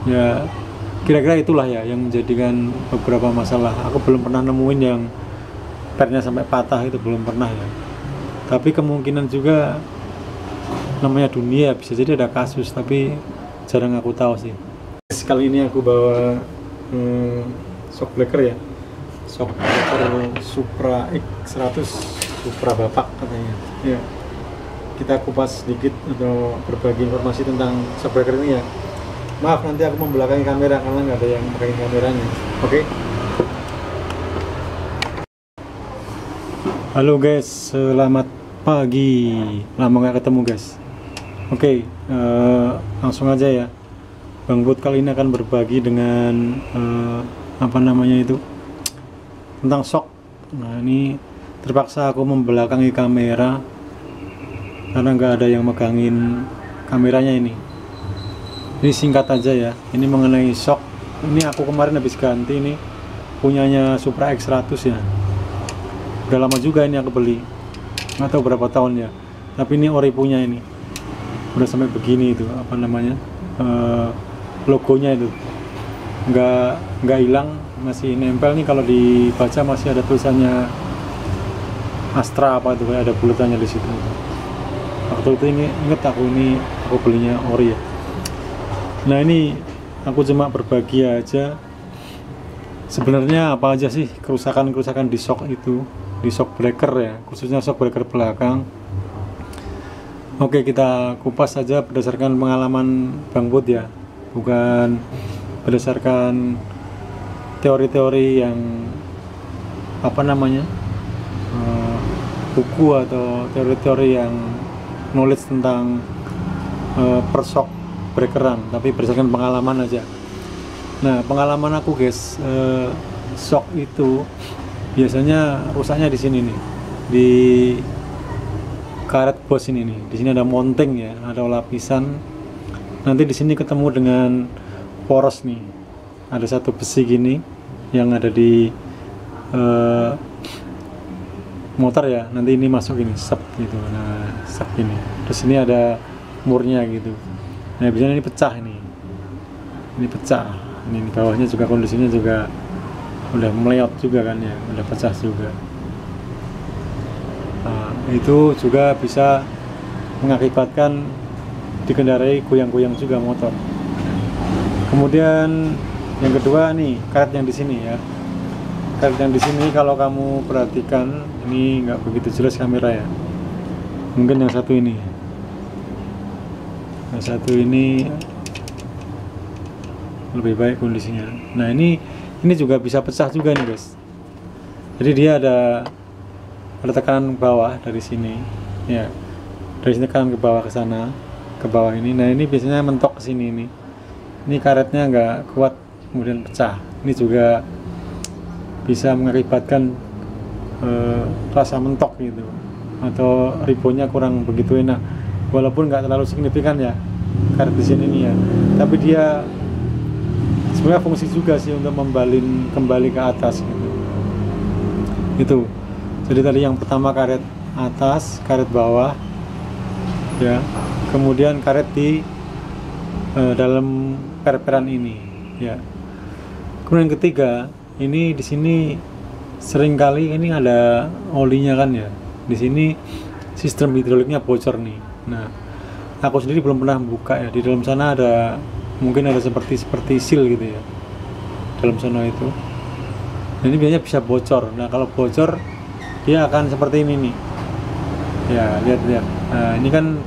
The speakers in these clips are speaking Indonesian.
Ya kira-kira itulah ya yang menjadikan beberapa masalah. Aku belum pernah nemuin yang pernya sampai patah, itu belum pernah ya. Tapi kemungkinan juga, namanya dunia, bisa jadi ada kasus, tapi jarang aku tahu sih. Kali ini aku bawa shock breaker ya, shock breaker Supra X100 Supra Bapak katanya ya. Kita kupas sedikit atau berbagi informasi tentang shock breaker ini ya. Maaf nanti aku membelakangi kamera karena nggak ada yang megang kameranya. Oke. Halo guys, selamat pagi. Lama nggak ketemu guys. Oke, langsung aja ya. Bang Bud kali ini akan berbagi dengan apa namanya itu, tentang shock. Nah ini terpaksa aku membelakangi kamera karena nggak ada yang megangin kameranya ini. Ini singkat aja ya. Ini mengenai shock. Ini aku kemarin habis ganti, ini punyanya Supra X100 ya. Udah lama juga ini aku beli. Nggak tahu berapa tahun ya. Tapi ini ori punya ini. Udah sampai begini itu apa namanya? Logonya itu nggak hilang, masih nempel nih. Kalau dibaca masih ada tulisannya Astra apa itu, kayak ada bulatannya di situ. Waktu itu inget aku belinya ori ya. Nah ini aku cuma berbagi aja sebenarnya apa aja sih kerusakan di shock itu, di shock breaker ya, khususnya shock breaker belakang. Oke, kita kupas saja berdasarkan pengalaman Bang Bud ya, bukan berdasarkan teori-teori yang apa namanya, buku atau teori-teori yang knowledge tentang per shock breakeran, tapi berdasarkan pengalaman aja. Nah pengalaman aku guys, shock itu biasanya rusaknya di sini nih, di karet bos ini nih. Di sini ada mounting ya, ada lapisan. Nanti di sini ketemu dengan poros nih. Ada satu besi gini yang ada di motor ya. Nanti ini masuk ini sep gitu. Nah sep ini. Terus ini ada murnya gitu. Nah biasanya ini pecah ini. Ini pecah. Ini di bawahnya juga kondisinya juga udah meleot juga kan ya, udah pecah juga. Nah, itu juga bisa mengakibatkan dikendarai goyang-goyang juga motor. Kemudian yang kedua nih, karet yang di sini ya. Karet yang di sini kalau kamu perhatikan, ini nggak begitu jelas kamera ya. Mungkin yang satu ini. Yang satu ini lebih baik kondisinya. Nah ini juga bisa pecah juga nih guys. Jadi dia ada tekanan ke bawah dari sini ya, dari sini tekanan ke bawah ke sana, ke bawah ini. Nah ini biasanya mentok ke sini nih. Ini karetnya nggak kuat kemudian pecah. Ini juga bisa mengakibatkan rasa mentok gitu, atau ribonya kurang begitu enak. Walaupun nggak terlalu signifikan ya karet di sini nih ya, tapi dia sebenarnya fungsi juga sih untuk membalin kembali ke atas gitu. Itu. Jadi tadi yang pertama karet atas, karet bawah, ya. Kemudian karet di dalam per-peran ini, ya. Kemudian yang ketiga, ini di sini seringkali ini ada olinya kan ya. Di sini sistem hidroliknya bocor nih. Nah, aku sendiri belum pernah buka ya. Di dalam sana ada mungkin ada seperti seal gitu ya. Dalam sana itu. Nah, ini biasanya bisa bocor. Nah, kalau bocor dia akan seperti ini nih ya, lihat. Nah ini kan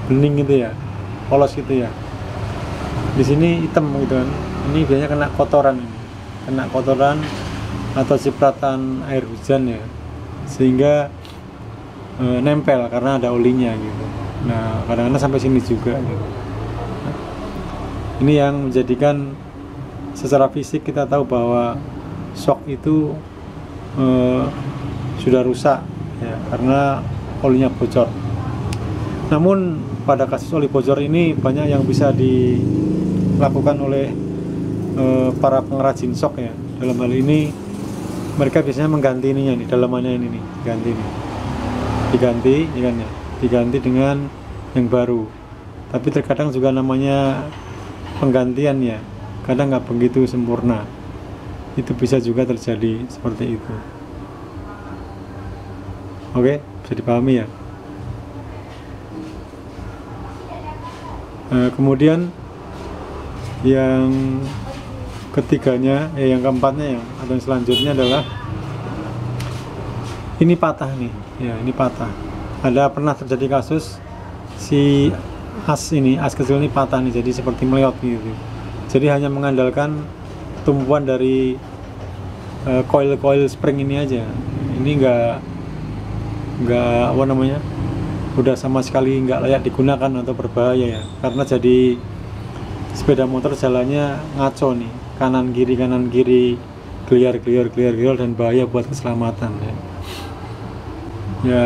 bening gitu ya, polos gitu ya, di sini hitam gitu kan. Ini biasanya kena kotoran atau cipratan air hujan ya, sehingga nempel karena ada olinya gitu. Nah kadang-kadang sampai sini juga gitu. Nah, ini yang menjadikan secara fisik kita tahu bahwa shock itu sudah rusak ya, karena olinya bocor. Namun pada kasus oli bocor ini banyak yang bisa dilakukan oleh para pengrajin shock ya. Dalam hal ini mereka biasanya mengganti ininya nih, dalamannya ini nih, diganti dengan yang baru. Tapi terkadang juga namanya penggantiannya kadang nggak begitu sempurna. Itu bisa juga terjadi seperti itu. Oke, bisa dipahami ya. Kemudian yang ketiganya, yang keempatnya atau yang selanjutnya adalah ini patah nih, ya ini patah. Ada pernah terjadi kasus si as kecil ini patah nih, jadi seperti meleot gitu. Jadi hanya mengandalkan tumpuan dari coil spring ini aja. Ini nggak apa namanya, udah sama sekali nggak layak digunakan atau berbahaya ya, karena jadi sepeda motor jalannya ngaco nih, kanan kiri geliar dan bahaya buat keselamatan ya. Ya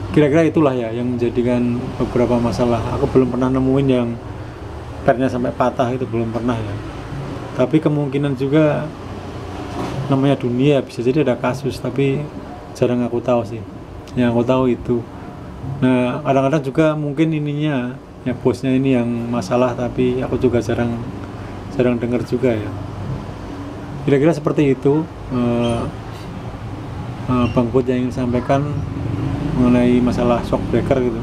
kira-kira itulah ya yang menjadikan beberapa masalah. Aku belum pernah nemuin yang pernya sampai patah, itu belum pernah ya, tapi kemungkinan juga namanya dunia, bisa jadi ada kasus, tapi jarang aku tahu sih. Yang aku tahu itu. Nah kadang-kadang juga mungkin ininya ya bosnya ini yang masalah, tapi aku juga jarang dengar juga ya. Kira-kira seperti itu Bang Bud yang ingin sampaikan mengenai masalah shock breaker gitu.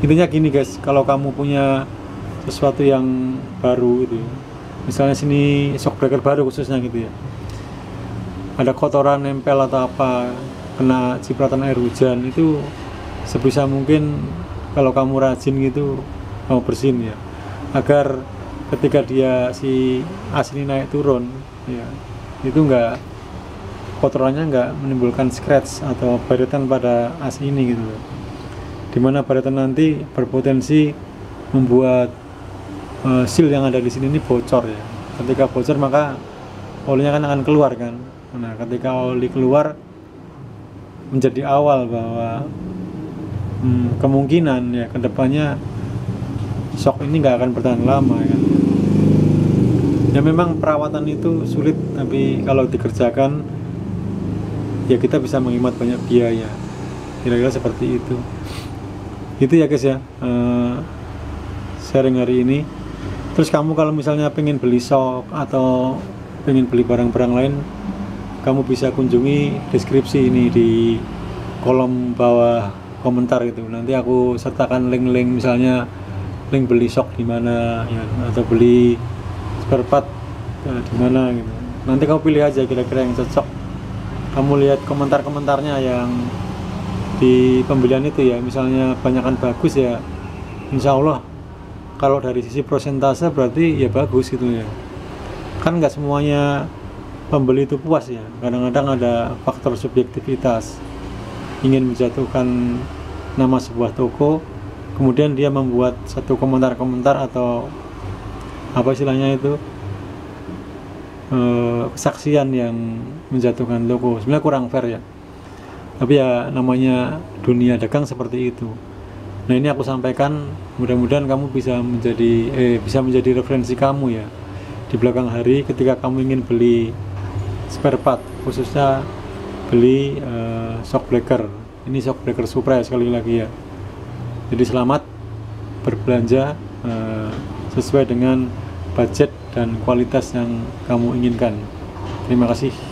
Intinya gini guys, kalau kamu punya sesuatu yang baru gitu ya, misalnya sini shock breaker baru khususnya gitu ya, ada kotoran nempel atau apa, kena cipratan air hujan, itu sebisa mungkin kalau kamu rajin gitu kamu bersihin ya, agar ketika dia si as ini naik turun ya, itu kotorannya nggak menimbulkan scratch atau baretan pada as ini gitu, dimana baretan nanti berpotensi membuat seal yang ada di sini ini bocor ya. Ketika bocor maka olinya kan akan keluar kan. Nah ketika oli keluar menjadi awal bahwa kemungkinan ya kedepannya shock ini nggak akan bertahan lama ya. Ya memang perawatan itu sulit, tapi kalau dikerjakan ya kita bisa menghemat banyak biaya. Kira-kira seperti itu. Itu ya guys ya, sharing hari ini. Terus kamu kalau misalnya pengen beli shock atau pengen beli barang-barang lain, kamu bisa kunjungi deskripsi ini di kolom bawah komentar gitu. Nanti aku sertakan link-link, misalnya link beli shock di mana ya, atau beli spare part di mana gitu. Nanti kamu pilih aja kira-kira yang cocok. Kamu lihat komentar-komentarnya yang di pembelian itu ya, misalnya banyakan bagus ya, insya Allah kalau dari sisi persentase berarti ya bagus gitu ya. Kan nggak semuanya pembeli itu puas ya, kadang-kadang ada faktor subjektivitas, ingin menjatuhkan nama sebuah toko, kemudian dia membuat satu komentar-komentar atau apa istilahnya itu, kesaksian yang menjatuhkan toko, sebenarnya kurang fair ya, tapi ya namanya dunia dagang seperti itu. Nah ini aku sampaikan, mudah-mudahan kamu bisa menjadi referensi kamu ya di belakang hari ketika kamu ingin beli spare part, khususnya beli shock breaker. Ini shock breaker Supra sekali lagi ya. Jadi selamat berbelanja sesuai dengan budget dan kualitas yang kamu inginkan. Terima kasih.